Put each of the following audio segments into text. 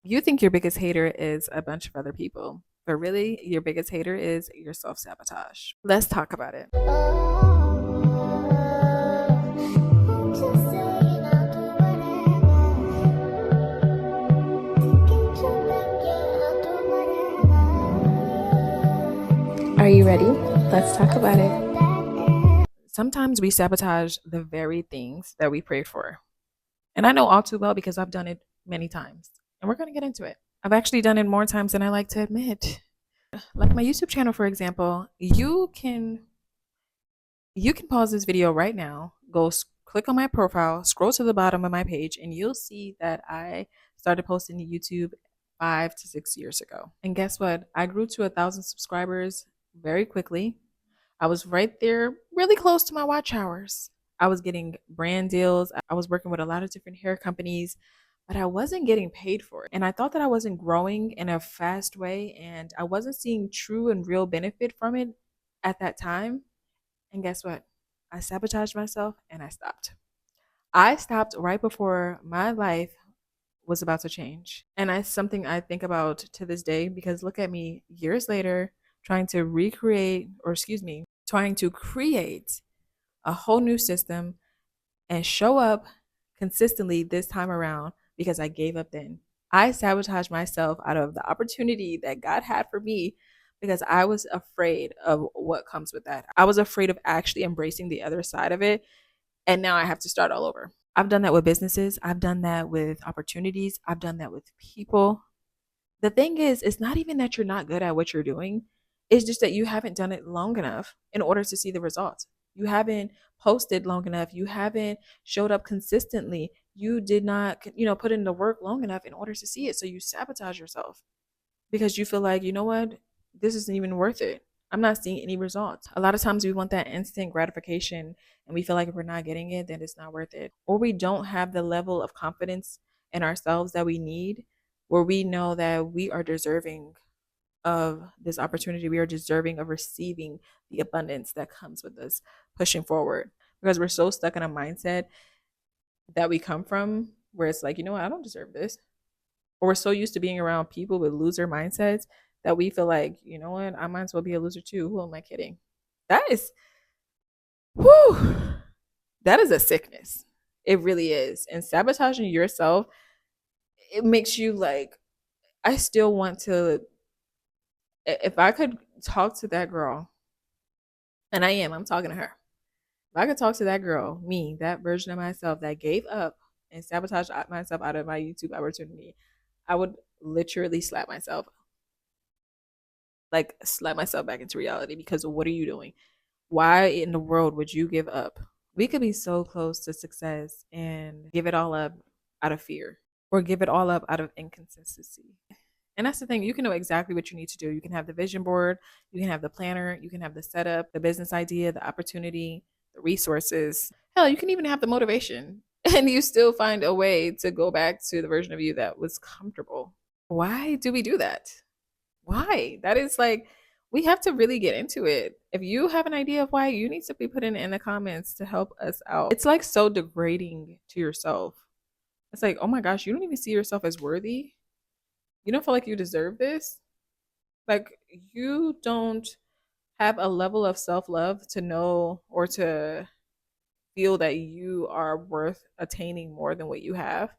You think your biggest hater is a bunch of other people, but really, your biggest hater is your self sabotage. Let's talk about it. Are you ready? Let's talk about it. Sometimes we sabotage the very things that we prayed for. And I know all too well because I've done it many times. And we're going to get into it. I've actually done it more times than I like to admit. Like my YouTube channel, for example, you can pause this video right now, click on my profile, scroll to the bottom of my page, and you'll see that I started posting to YouTube 5 to 6 years ago. And guess what? I grew to 1,000 subscribers very quickly. I was right there, really close to my watch hours. I was getting brand deals. I was working with a lot of different hair companies, but I wasn't getting paid for it. And I thought that I wasn't growing in a fast way and I wasn't seeing true and real benefit from it at that time. And guess what? I sabotaged myself and I stopped. I stopped right before my life was about to change. And it's something I think about to this day because look at me years later trying to trying to create a whole new system and show up consistently this time around because I gave up then. I sabotaged myself out of the opportunity that God had for me because I was afraid of what comes with that. I was afraid of actually embracing the other side of it. And now I have to start all over. I've done that with businesses, I've done that with opportunities, I've done that with people. The thing is, it's not even that you're not good at what you're doing. It's just that you haven't done it long enough in order to see the results. You haven't posted long enough. You haven't showed up consistently. You did not, put in the work long enough in order to see it. So you sabotage yourself because you feel like, you know what? This isn't even worth it. I'm not seeing any results. A lot of times we want that instant gratification and we feel like if we're not getting it, then it's not worth it. Or we don't have the level of confidence in ourselves that we need where we know that we are deserving of this opportunity. We are deserving of receiving the abundance that comes with us pushing forward because we're so stuck in a mindset that we come from where it's like, you know what, I don't deserve this. Or we're so used to being around people with loser mindsets that we feel like, you know what, I might as well be a loser too. Who am I kidding? That is, whew, that is a sickness. It really is. And sabotaging yourself, it makes you like, I still want to, if I could talk to that girl, and I'm talking to her. If I could talk to that girl, me, that version of myself that gave up and sabotaged myself out of my YouTube opportunity, I would literally slap myself back into reality because what are you doing? Why in the world would you give up? We could be so close to success and give it all up out of fear or give it all up out of inconsistency. And that's the thing, you can know exactly what you need to do. You can have the vision board, you can have the planner, you can have the setup, the business idea, the opportunity, the resources. Hell, you can even have the motivation. And you still find a way to go back to the version of you that was comfortable. Why do we do that? Why? That is like, we have to really get into it. If you have an idea of why, you need to be putting it in the comments to help us out. It's like so degrading to yourself. It's like, oh my gosh, you don't even see yourself as worthy. You don't feel like you deserve this. Like, you don't have a level of self love to know or to feel that you are worth attaining more than what you have.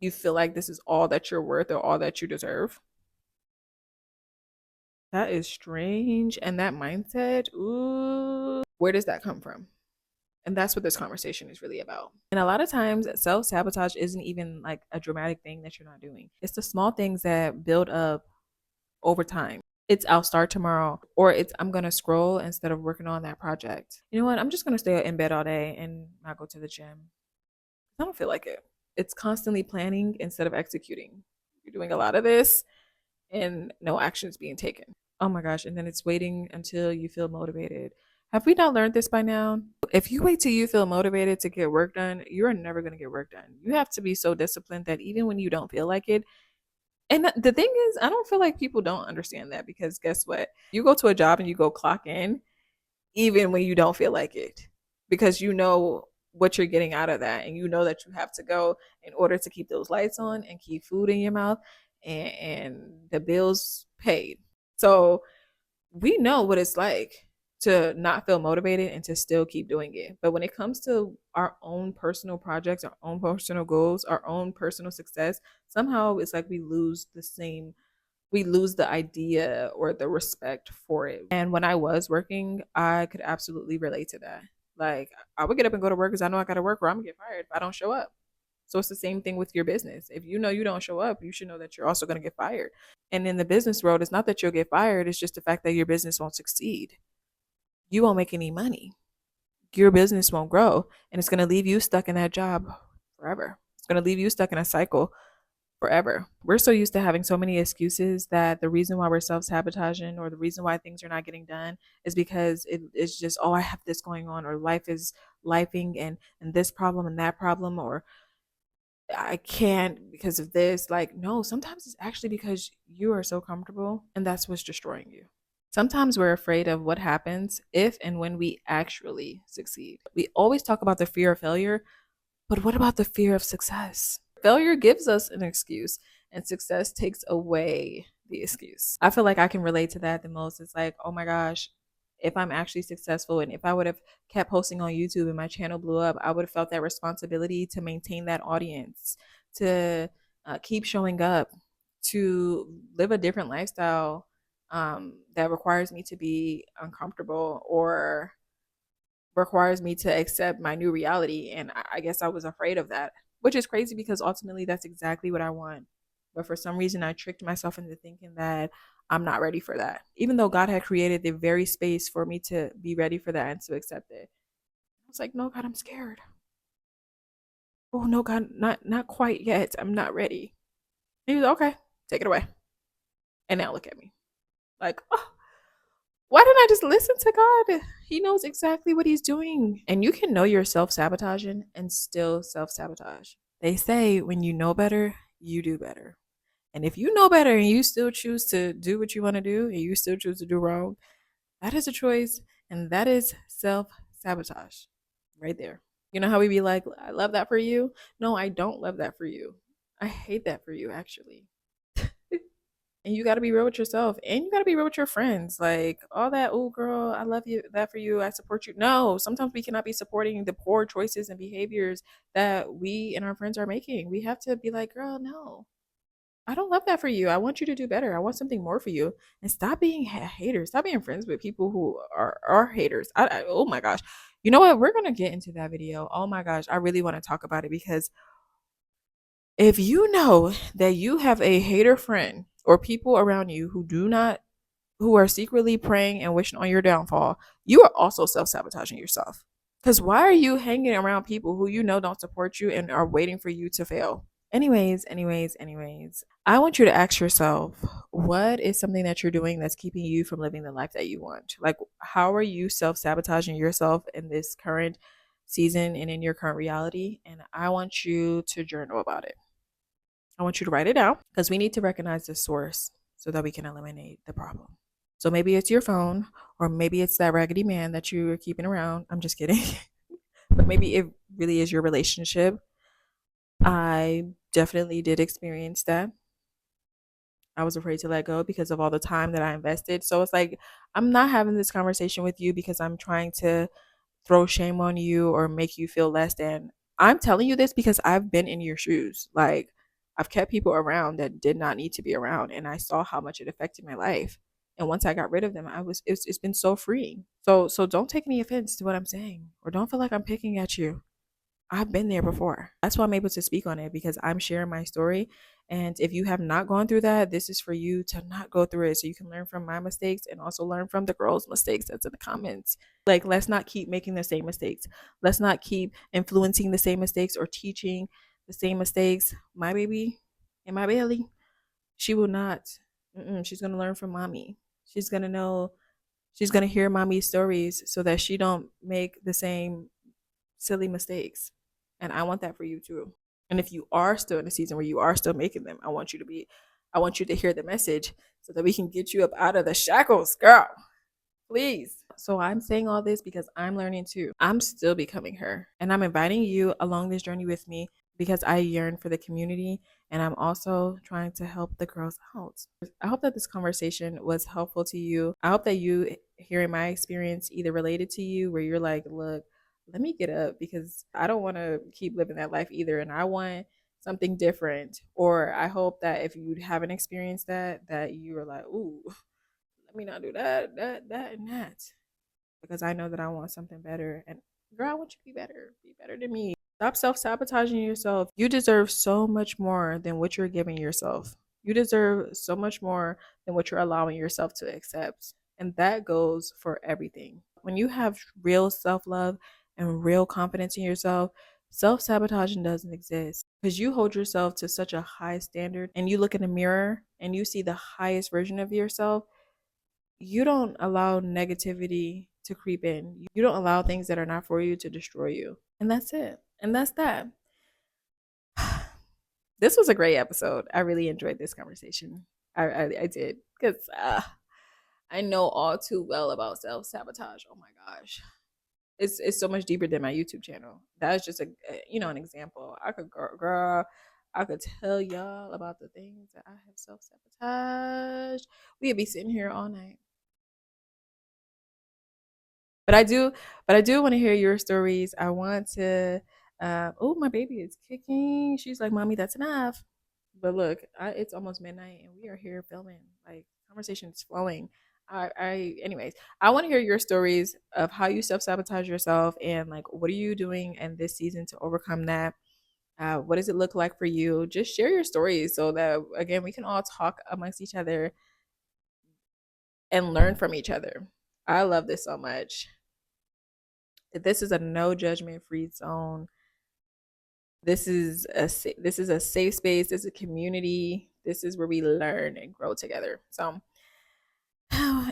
You feel like this is all that you're worth or all that you deserve. That is strange. And that mindset, ooh, where does that come from? And that's what this conversation is really about. And a lot of times, self sabotage isn't even like a dramatic thing that you're not doing, it's the small things that build up over time. It's I'll start tomorrow, or it's I'm going to scroll instead of working on that project. You know what? I'm just going to stay in bed all day and not go to the gym. I don't feel like it. It's constantly planning instead of executing. You're doing a lot of this and no action is being taken. Oh my gosh. And then it's waiting until you feel motivated. Have we not learned this by now? If you wait till you feel motivated to get work done, you're never going to get work done. You have to be so disciplined that even when you don't feel like it, and the thing is, I don't feel like people don't understand that because guess what? You go to a job and you go clock in even when you don't feel like it because you know what you're getting out of that, and you know that you have to go in order to keep those lights on and keep food in your mouth and the bills paid. So we know what it's like to not feel motivated and to still keep doing it. But when it comes to our own personal projects, our own personal goals, our own personal success, somehow it's like we lose the idea or the respect for it. And when I was working, I could absolutely relate to that. Like, I would get up and go to work because I know I got to work or I'm gonna get fired if I don't show up. So it's the same thing with your business. If you know you don't show up, you should know that you're also going to get fired. And in the business world, it's not that you'll get fired, it's just the fact that your business won't succeed. You won't make any money. Your business won't grow. And it's going to leave you stuck in that job forever. It's going to leave you stuck in a cycle forever. We're so used to having so many excuses that the reason why we're self sabotaging or the reason why things are not getting done is because it's just, oh, I have this going on, or life is lifing and this problem and that problem, or I can't because of this. Like, no, sometimes it's actually because you are so comfortable and that's what's destroying you. Sometimes we're afraid of what happens if and when we actually succeed. We always talk about the fear of failure, but what about the fear of success? Failure gives us an excuse, and success takes away the excuse. I feel like I can relate to that the most. It's like, oh my gosh, if I'm actually successful and if I would have kept posting on YouTube and my channel blew up, I would have felt that responsibility to maintain that audience, to keep showing up, to live a different lifestyle that requires me to be uncomfortable or requires me to accept my new reality. And I guess I was afraid of that, which is crazy because ultimately that's exactly what I want. But for some reason, I tricked myself into thinking that I'm not ready for that, even though God had created the very space for me to be ready for that and to accept it. I was like, no, God, I'm scared. Oh no, God, not quite yet. I'm not ready. He was okay. Take it away. And now look at me, like, oh, why didn't I just listen to God? He knows exactly what he's doing. And you can know you're self sabotaging and still self sabotage. They say when you know better, you do better. And if you know better and you still choose to do what you want to do and you still choose to do wrong, that is a choice. And that is self sabotage right there. You know how we be like, I love that for you? No, I don't love that for you. I hate that for you, actually. And you got to be real with yourself and you got to be real with your friends. Like all that, oh girl, I love you, that for you, I support you. No, sometimes we cannot be supporting the poor choices and behaviors that we and our friends are making. We have to be like, girl, no, I don't love that for you. I want you to do better. I want something more for you. And stop being haters. Stop being friends with people who are haters. Oh my gosh. You know what? We're going to get into that video. Oh my gosh. I really want to talk about it because if you know that you have a hater friend or people around you who are secretly praying and wishing on your downfall, you are also self-sabotaging yourself. Because why are you hanging around people who you know don't support you and are waiting for you to fail? Anyways, I want you to ask yourself, what is something that you're doing that's keeping you from living the life that you want? Like, how are you self-sabotaging yourself in this current season and in your current reality? And I want you to journal about it. I want you to write it out because we need to recognize the source so that we can eliminate the problem. So maybe it's your phone, or maybe it's that raggedy man that you're keeping around. I'm just kidding. But maybe it really is your relationship. I definitely did experience that. I was afraid to let go because of all the time that I invested. So it's like, I'm not having this conversation with you because I'm trying to throw shame on you or make you feel less than. I'm telling you this because I've been in your shoes. Like, I've kept people around that did not need to be around, and I saw how much it affected my life. And once I got rid of them, it's been so freeing. So don't take any offense to what I'm saying, or don't feel like I'm picking at you. I've been there before. That's why I'm able to speak on it, because I'm sharing my story. And if you have not gone through that, this is for you to not go through it so you can learn from my mistakes and also learn from the girls' mistakes that's in the comments. Like, let's not keep making the same mistakes. Let's not keep influencing the same mistakes or teaching the same mistakes. My baby and my belly, she will not. She's going to learn from mommy. She's going to know, she's going to hear mommy's stories so that she don't make the same silly mistakes. And I want that for you too. And if you are still in a season where you are still making them, I want you to hear the message so that we can get you up out of the shackles, girl. Please. So I'm saying all this because I'm learning too. I'm still becoming her. And I'm inviting you along this journey with me because I yearn for the community and I'm also trying to help the girls out. I hope that this conversation was helpful to you. I hope that you hearing my experience either related to you where you're like, look, let me get up because I don't want to keep living that life either. And I want something different. Or I hope that if you haven't experienced that, that you are like, ooh, let me not do that, and that. Because I know that I want something better. And girl, I want you to be better. Be better than me. Stop self sabotaging yourself. You deserve so much more than what you're giving yourself. You deserve so much more than what you're allowing yourself to accept. And that goes for everything. When you have real self love and real confidence in yourself, self sabotaging doesn't exist because you hold yourself to such a high standard and you look in the mirror and you see the highest version of yourself. You don't allow negativity to creep in. You don't allow things that are not for you to destroy you. And that's it. And that's that. This was a great episode. I really enjoyed this conversation. I did because I know all too well about self sabotage. Oh my gosh, it's so much deeper than my YouTube channel. That's just an example. I could girl, I could tell y'all about the things that I have self sabotaged. We'd be sitting here all night. But I do want to hear your stories. I want to. Oh, my baby is kicking. She's like, "Mommy, that's enough." But look, it's almost midnight, and we are here filming. Like conversation is flowing. Anyways, I want to hear your stories of how you self sabotage yourself, and like, what are you doing in this season to overcome that? What does it look like for you? Just share your stories so that again we can all talk amongst each other and learn from each other. I love this so much. This is a no judgment free zone. This is a safe space. This is a community. This is where we learn and grow together. So,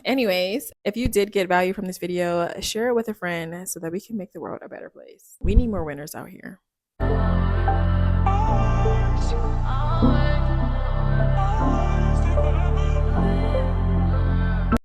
anyways, if you did get value from this video, share it with a friend so that we can make the world a better place. We need more winners out here.